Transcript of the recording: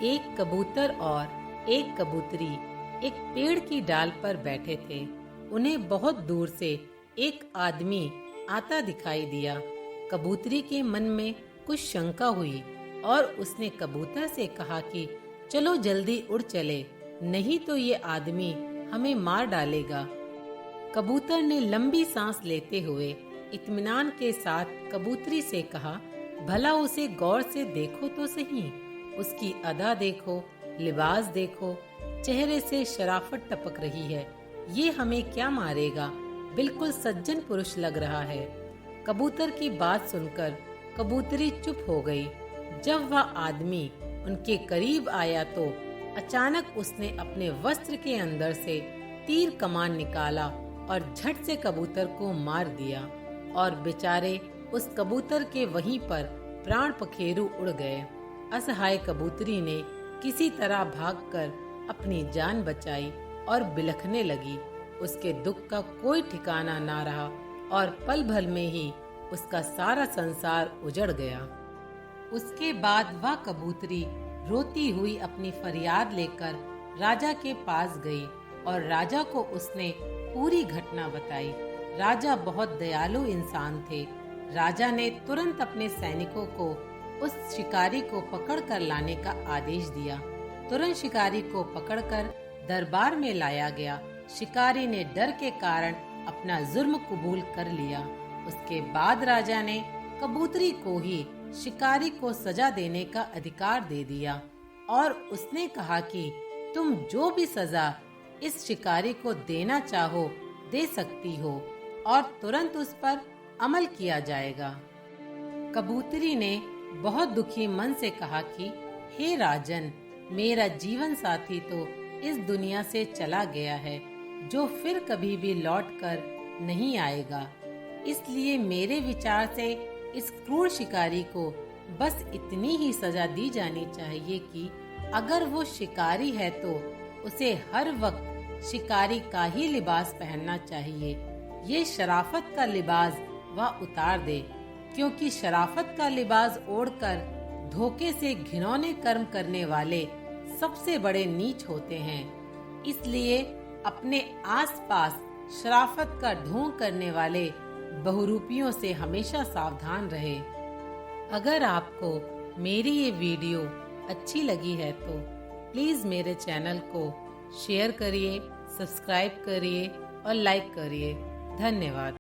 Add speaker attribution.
Speaker 1: एक कबूतर और एक कबूतरी एक पेड़ की डाल पर बैठे थे। उन्हें बहुत दूर से एक आदमी आता दिखाई दिया। कबूतरी के मन में कुछ शंका हुई और उसने कबूतर से कहा कि चलो जल्दी उड़ चले, नहीं तो ये आदमी हमें मार डालेगा। कबूतर ने लंबी सांस लेते हुए इत्मीनान के साथ कबूतरी से कहा, भला उसे गौर से देखो तो सही, उसकी अदा देखो, लिबास देखो, चेहरे से शराफत टपक रही है। ये हमें क्या मारेगा, बिल्कुल सज्जन पुरुष लग रहा है। कबूतर की बात सुनकर कबूतरी चुप हो गई। जब वह आदमी उनके करीब आया तो अचानक उसने अपने वस्त्र के अंदर से तीर कमान निकाला और झट से कबूतर को मार दिया और बेचारे उस कबूतर के वहीं पर प्राण पखेरु उड़ गए। असहाय कबूतरी ने किसी तरह भागकर अपनी जान बचाई और बिलखने लगी। उसके दुख का कोई ठिकाना ना रहा और पल भर में ही उसका सारा संसार उजड़ गया। उसके बाद वह कबूतरी रोती हुई अपनी फरियाद लेकर राजा के पास गई और राजा को उसने पूरी घटना बताई। राजा बहुत दयालु इंसान थे। राजा ने तुरंत अपने सैनिकों को उस शिकारी को पकड़कर लाने का आदेश दिया। तुरंत शिकारी को पकड़कर दरबार में लाया गया। शिकारी ने डर के कारण अपना जुर्म कबूल कर लिया। उसके बाद राजा ने कबूतरी को ही शिकारी को सजा देने का अधिकार दे दिया और उसने कहा कि तुम जो भी सजा इस शिकारी को देना चाहो दे सकती हो और तुरंत उस पर अमल किया जाएगा। कबूतरी ने बहुत दुखी मन से कहा कि हे राजन, मेरा जीवन साथी तो इस दुनिया से चला गया है, जो फिर कभी भी लौट कर नहीं आएगा। इसलिए मेरे विचार से इस क्रूर शिकारी को बस इतनी ही सजा दी जानी चाहिए कि अगर वो शिकारी है तो उसे हर वक्त शिकारी का ही लिबास पहनना चाहिए। ये शराफत का लिबास वह उतार दे, क्योंकि शराफत का लिबास ओढ़कर धोखे से घिनौने कर्म करने वाले सबसे बड़े नीच होते हैं। इसलिए अपने आसपास शराफत का ढोंग करने वाले बहुरूपियों से हमेशा सावधान रहे। अगर आपको मेरी ये वीडियो अच्छी लगी है तो प्लीज मेरे चैनल को शेयर करिए, सब्सक्राइब करिए और लाइक करिए। धन्यवाद।